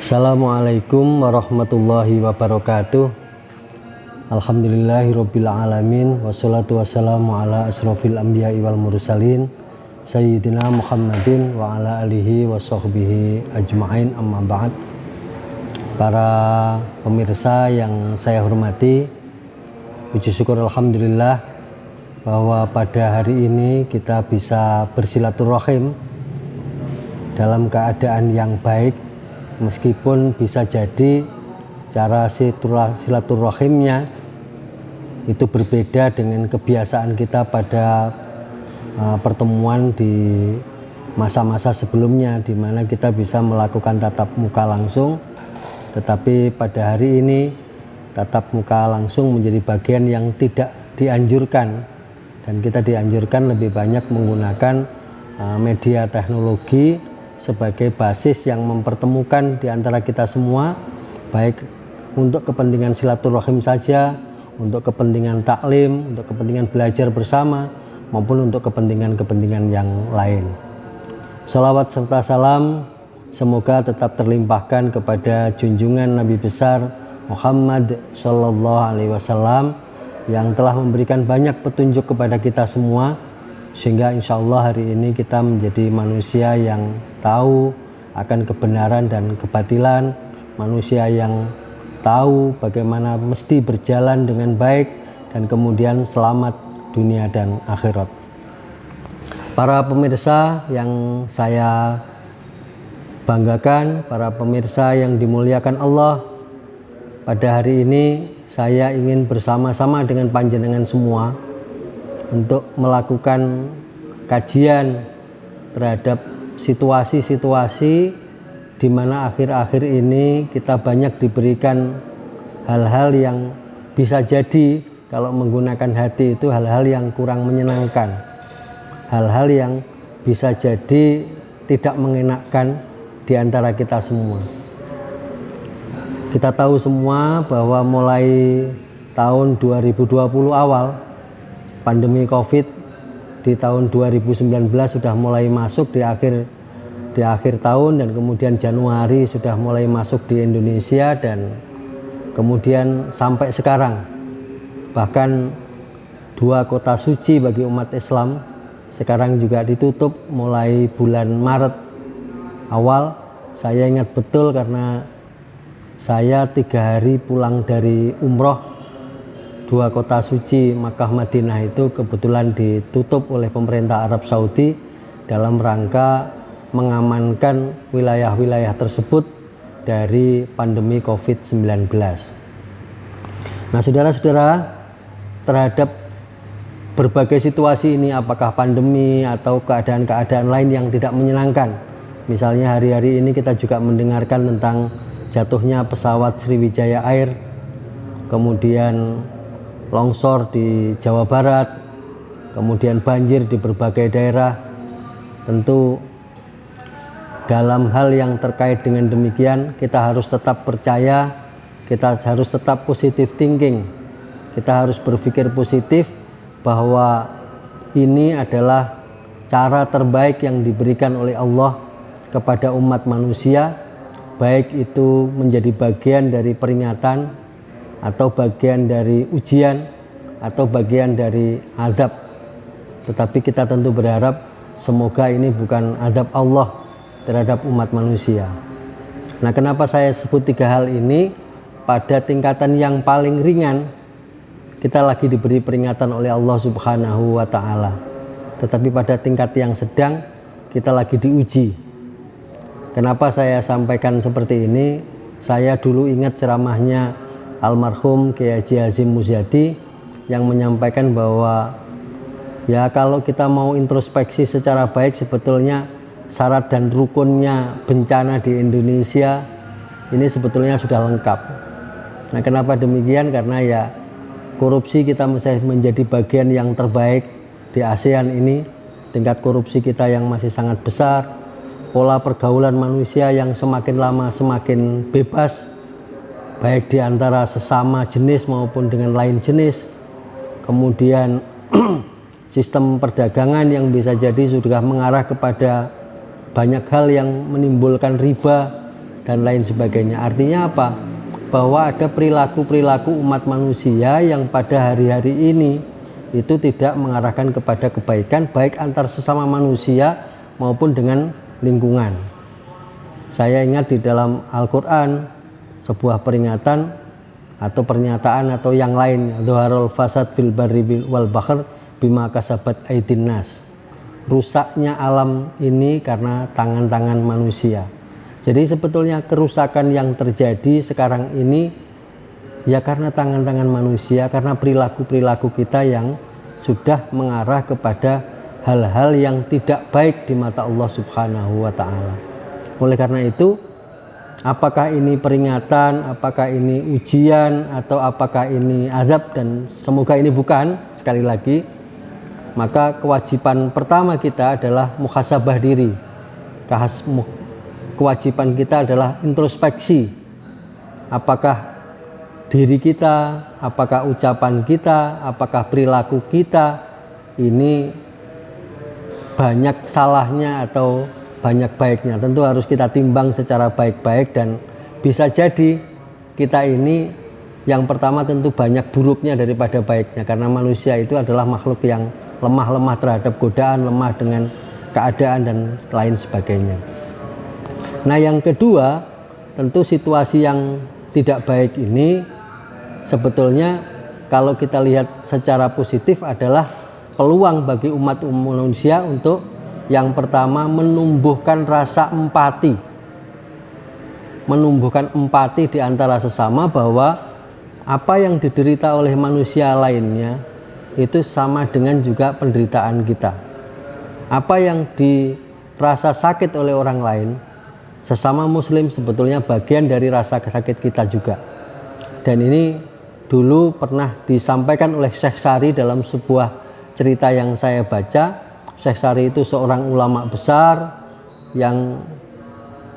Assalamualaikum warahmatullahi wabarakatuh. Alhamdulillahirabbil alamin wassalatu wassalamu ala asrofil anbiya'i wal mursalin sayyidina Muhammadin wa ala alihi wa sahbihi ajma'in, amma ba'd. Para pemirsa yang saya hormati, puji syukur alhamdulillah bahwa pada hari ini kita bisa bersilaturahim dalam keadaan yang baik, meskipun bisa jadi cara silaturahimnya itu berbeda dengan kebiasaan kita pada pertemuan di masa-masa sebelumnya, di mana kita bisa melakukan tatap muka langsung. Tetapi pada hari ini tatap muka langsung menjadi bagian yang tidak dianjurkan, dan kita dianjurkan lebih banyak menggunakan media teknologi sebagai basis yang mempertemukan di antara kita semua, baik untuk kepentingan silaturahim saja, untuk kepentingan taklim, untuk kepentingan belajar bersama, maupun untuk kepentingan-kepentingan yang lain. Shalawat serta salam semoga tetap terlimpahkan kepada junjungan Nabi besar Muhammad Sallallahu Alaihi Wasallam yang telah memberikan banyak petunjuk kepada kita semua, sehingga insya Allah hari ini kita menjadi manusia yang tahu akan kebenaran dan kebatilan, manusia yang tahu bagaimana mesti berjalan dengan baik dan kemudian selamat dunia dan akhirat. Para pemirsa yang saya banggakan, para pemirsa yang dimuliakan Allah, pada hari ini saya ingin bersama-sama dengan panjenengan semua untuk melakukan kajian terhadap situasi-situasi di mana akhir-akhir ini kita banyak diberikan hal-hal yang bisa jadi kalau menggunakan hati itu hal-hal yang kurang menyenangkan, hal-hal yang bisa jadi tidak mengenakkan di antara kita semua. Kita tahu semua bahwa mulai tahun 2020 awal, pandemi COVID di tahun 2019 sudah mulai masuk di akhir tahun, dan kemudian Januari sudah mulai masuk di Indonesia, dan kemudian sampai sekarang bahkan dua kota suci bagi umat Islam sekarang juga ditutup mulai bulan Maret awal. Saya ingat betul karena saya 3 hari pulang dari umroh. Dua kota suci Makkah Madinah itu kebetulan ditutup oleh pemerintah Arab Saudi dalam rangka mengamankan wilayah-wilayah tersebut dari pandemi COVID-19. Nah, saudara-saudara, terhadap berbagai situasi ini, apakah pandemi atau keadaan-keadaan lain yang tidak menyenangkan, misalnya hari-hari ini kita juga mendengarkan tentang jatuhnya pesawat Sriwijaya Air, kemudian longsor di Jawa Barat, kemudian banjir di berbagai daerah. Tentu dalam hal yang terkait dengan demikian kita harus tetap percaya, kita harus tetap positive thinking, kita harus berpikir positif bahwa ini adalah cara terbaik yang diberikan oleh Allah kepada umat manusia, baik itu menjadi bagian dari peringatan atau bagian dari ujian atau bagian dari azab. Tetapi kita tentu berharap semoga ini bukan azab Allah terhadap umat manusia. Nah, kenapa saya sebut 3 hal ini? Pada tingkatan yang paling ringan kita lagi diberi peringatan oleh Allah Subhanahu wa Ta'ala, tetapi pada tingkat yang sedang kita lagi diuji. Kenapa saya sampaikan seperti ini? Saya dulu ingat ceramahnya almarhum Kiai Haji Hashim Muzadi yang menyampaikan bahwa ya kalau kita mau introspeksi secara baik, sebetulnya syarat dan rukunnya bencana di Indonesia ini sebetulnya sudah lengkap. Nah, kenapa demikian? Karena ya korupsi kita masih menjadi bagian yang terbaik di ASEAN ini, tingkat korupsi kita yang masih sangat besar, pola pergaulan manusia yang semakin lama semakin bebas, baik di antara sesama jenis maupun dengan lain jenis. Kemudian sistem perdagangan yang bisa jadi sudah mengarah kepada banyak hal yang menimbulkan riba, dan lain sebagainya. Artinya apa? Bahwa ada perilaku-perilaku umat manusia yang pada hari-hari ini itu tidak mengarahkan kepada kebaikan, baik antar sesama manusia maupun dengan lingkungan. Saya ingat di dalam Al-Quran sebuah peringatan atau pernyataan atau yang lain, dhaharul fasad fil barri wal bahr bima kasabat aydin nas. Rusaknya alam ini karena tangan-tangan manusia. Jadi sebetulnya kerusakan yang terjadi sekarang ini ya karena tangan-tangan manusia, karena perilaku-perilaku kita yang sudah mengarah kepada hal-hal yang tidak baik di mata Allah Subhanahu wa Ta'ala. Oleh karena itu, apakah ini peringatan, apakah ini ujian, atau apakah ini azab, dan semoga ini bukan, sekali lagi, maka kewajiban pertama kita adalah muhasabah diri. Kewajiban kita adalah introspeksi. Apakah diri kita, apakah ucapan kita, apakah perilaku kita ini banyak salahnya atau banyak baiknya. Tentu harus kita timbang secara baik-baik, dan bisa jadi kita ini yang pertama tentu banyak buruknya daripada baiknya, karena manusia itu adalah makhluk yang lemah terhadap godaan, lemah dengan keadaan dan lain sebagainya. Nah, yang kedua, tentu situasi yang tidak baik ini sebetulnya kalau kita lihat secara positif adalah peluang bagi umat manusia untuk yang pertama menumbuhkan rasa empati. Menumbuhkan empati di antara sesama, bahwa apa yang diderita oleh manusia lainnya itu sama dengan juga penderitaan kita. Apa yang dirasa sakit oleh orang lain, sesama muslim sebetulnya bagian dari rasa sakit kita juga. Dan ini dulu pernah disampaikan oleh Syekh Sari dalam sebuah cerita yang saya baca. Syekh Sari itu seorang ulama besar yang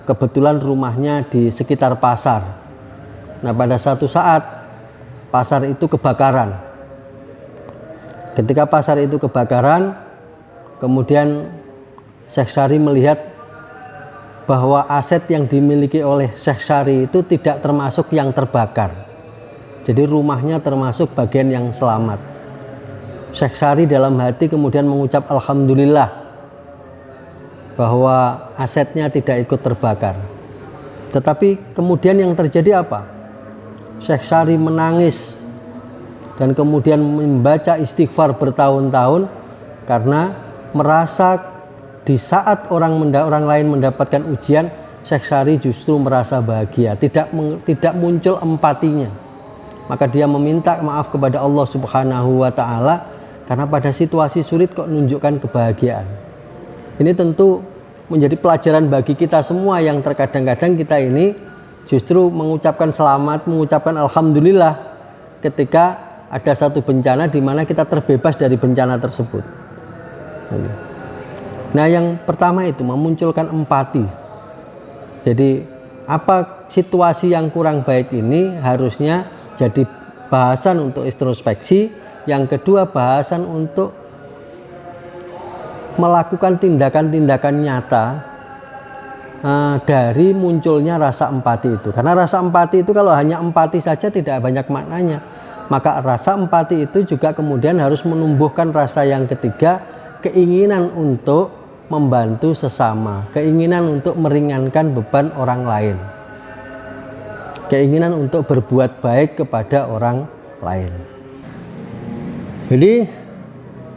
kebetulan rumahnya di sekitar pasar. Nah, pada satu saat pasar itu kebakaran. Ketika pasar itu kebakaran, kemudian Syekh Sari melihat bahwa aset yang dimiliki oleh Syekh Sari itu tidak termasuk yang terbakar. Jadi rumahnya termasuk bagian yang selamat. Syekh Sari dalam hati kemudian mengucap alhamdulillah bahwa asetnya tidak ikut terbakar. Tetapi kemudian yang terjadi apa? Syekh Sari menangis dan kemudian membaca istighfar bertahun-tahun karena merasa di saat orang lain mendapatkan ujian, Syekh Sari justru merasa bahagia, tidak muncul empatinya. Maka dia meminta maaf kepada Allah Subhanahu wa Ta'ala, karena pada situasi sulit kok menunjukkan kebahagiaan. Ini tentu menjadi pelajaran bagi kita semua yang terkadang-kadang kita ini justru mengucapkan selamat, mengucapkan alhamdulillah ketika ada satu bencana di mana kita terbebas dari bencana tersebut. Nah, yang pertama itu memunculkan empati. Jadi apa situasi yang kurang baik ini harusnya jadi bahasan untuk introspeksi. Yang kedua, bahasan untuk melakukan tindakan-tindakan nyata dari munculnya rasa empati itu. Karena rasa empati itu kalau hanya empati saja tidak banyak maknanya. Maka rasa empati itu juga kemudian harus menumbuhkan rasa yang ketiga, keinginan untuk membantu sesama, keinginan untuk meringankan beban orang lain, keinginan untuk berbuat baik kepada orang lain. Jadi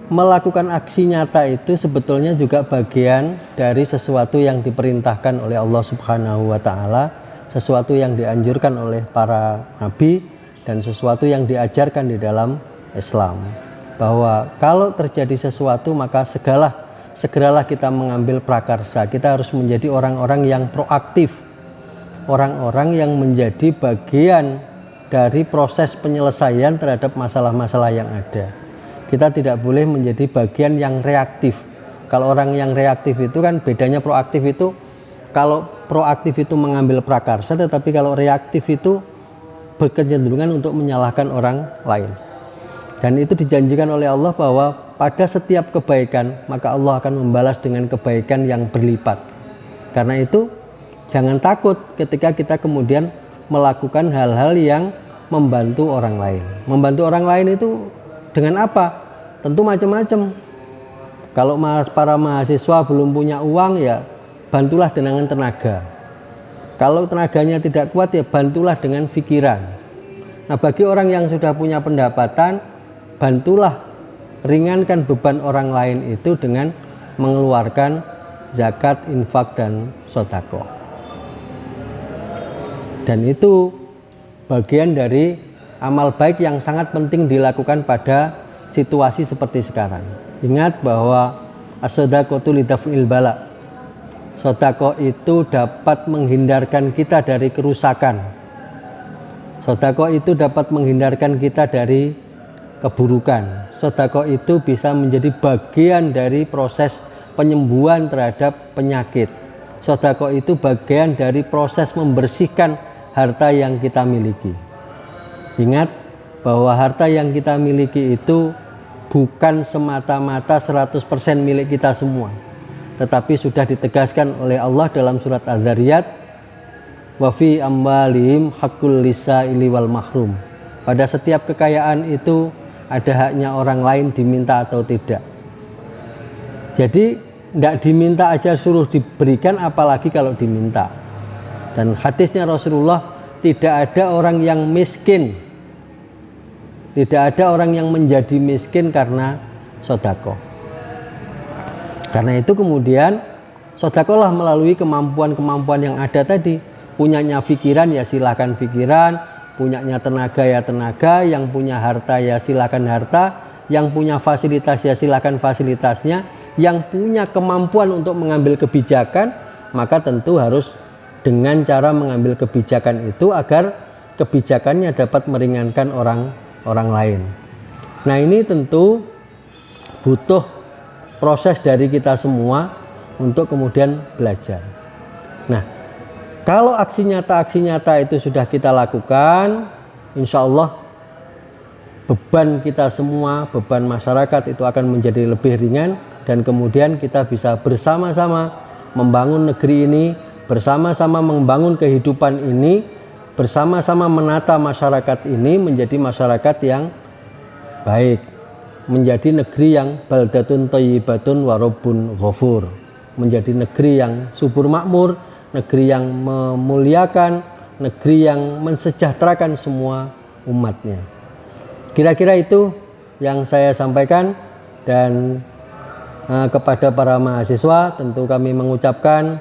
melakukan aksi nyata itu sebetulnya juga bagian dari sesuatu yang diperintahkan oleh Allah Subhanahu wa Ta'ala, sesuatu yang dianjurkan oleh para nabi, dan sesuatu yang diajarkan di dalam Islam. Bahwa kalau terjadi sesuatu maka segeralah kita mengambil prakarsa. Kita harus menjadi orang-orang yang proaktif, orang-orang yang menjadi bagian dari proses penyelesaian terhadap masalah-masalah yang ada. Kita tidak boleh menjadi bagian yang reaktif. Kalau orang yang reaktif itu kan bedanya proaktif itu, kalau proaktif itu mengambil prakarsa, tetapi kalau reaktif itu berkecenderungan untuk menyalahkan orang lain. Dan itu dijanjikan oleh Allah bahwa pada setiap kebaikan maka Allah akan membalas dengan kebaikan yang berlipat. Karena itu jangan takut ketika kita kemudian melakukan hal-hal yang membantu orang lain. Membantu orang lain itu dengan apa? Tentu macam-macam. Kalau para mahasiswa belum punya uang, ya bantulah dengan tenaga. Kalau tenaganya tidak kuat, ya bantulah dengan pikiran. Nah, bagi orang yang sudah punya pendapatan, bantulah, ringankan beban orang lain itu dengan mengeluarkan zakat, infak, dan sedekah. Dan itu bagian dari amal baik yang sangat penting dilakukan pada situasi seperti sekarang. Ingat bahwa as-shadaqatu lidaf'il bala. Sedekah itu dapat menghindarkan kita dari kerusakan. Sedekah itu dapat menghindarkan kita dari keburukan. Sedekah itu bisa menjadi bagian dari proses penyembuhan terhadap penyakit. Sedekah itu bagian dari proses membersihkan harta yang kita miliki. Ingat bahwa harta yang kita miliki itu bukan semata-mata 100% milik kita semua, tetapi sudah ditegaskan oleh Allah dalam surat Az-Zariyat, wa fi amwalihim haqqul lisaili wal mahrum. Pada setiap kekayaan itu ada haknya orang lain diminta atau tidak. Jadi tidak diminta aja suruh diberikan, apalagi kalau diminta. Dan hadisnya Rasulullah, tidak ada orang yang miskin, tidak ada orang yang menjadi miskin karena sedekah. Karena itu kemudian sedekahlah melalui kemampuan-kemampuan yang ada tadi. Punyanya pikiran ya silakan pikiran, punyanya tenaga ya tenaga, yang punya harta ya silakan harta, yang punya fasilitas ya silakan fasilitasnya, yang punya kemampuan untuk mengambil kebijakan, maka tentu harus dengan cara mengambil kebijakan itu agar kebijakannya dapat meringankan orang lain. Nah, ini tentu butuh proses dari kita semua untuk kemudian belajar. Nah, kalau aksi nyata itu sudah kita lakukan, insya Allah beban kita semua, beban masyarakat itu akan menjadi lebih ringan, dan kemudian kita bisa bersama-sama membangun negeri ini, bersama-sama membangun kehidupan ini, bersama-sama menata masyarakat ini menjadi masyarakat yang baik, menjadi negeri yang baldatun thayyibatun wa rabbun ghafur, menjadi negeri yang subur makmur, negeri yang memuliakan, negeri yang mensejahterakan semua umatnya. Kira-kira itu yang saya sampaikan, dan kepada para mahasiswa tentu kami mengucapkan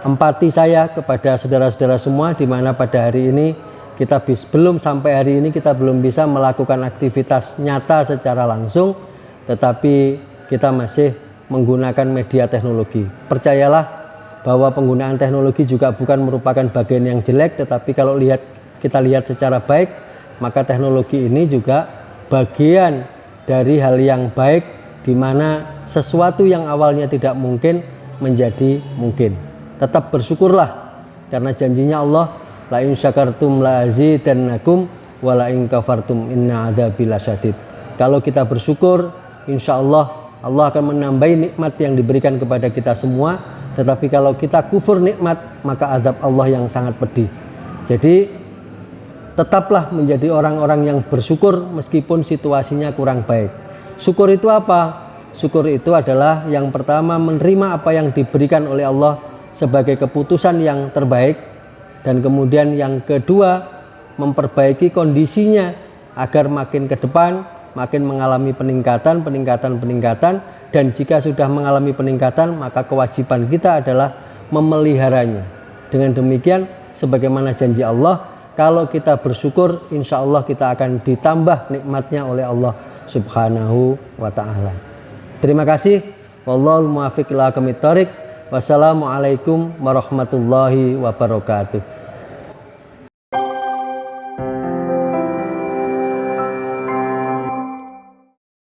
empati saya kepada saudara-saudara semua, di mana pada hari ini kita belum sampai hari ini kita belum bisa melakukan aktivitas nyata secara langsung, tetapi kita masih menggunakan media teknologi. Percayalah bahwa penggunaan teknologi juga bukan merupakan bagian yang jelek, tetapi kalau kita lihat secara baik, maka teknologi ini juga bagian dari hal yang baik, di mana sesuatu yang awalnya tidak mungkin menjadi mungkin. Tetap bersyukurlah, karena janjinya Allah, la in syakartum la azidannakum wa la in kafartum inna adzabi lasyadid. Kalau kita bersyukur, insya Allah akan menambahi nikmat yang diberikan kepada kita semua. Tetapi kalau kita kufur nikmat, maka azab Allah yang sangat pedih. Jadi tetaplah menjadi orang-orang yang bersyukur meskipun situasinya kurang baik. Syukur itu apa? Syukur itu adalah yang pertama menerima apa yang diberikan oleh Allah sebagai keputusan yang terbaik, dan kemudian yang kedua memperbaiki kondisinya agar makin ke depan makin mengalami peningkatan, dan jika sudah mengalami peningkatan maka kewajiban kita adalah memeliharanya. Dengan demikian sebagaimana janji Allah, kalau kita bersyukur insya Allah kita akan ditambah nikmatnya oleh Allah Subhanahu wa ta'ala. Terima kasih. Wallahul muwaffiq ila aqwamit thoriq. Wassalamualaikum warahmatullahi wabarakatuh.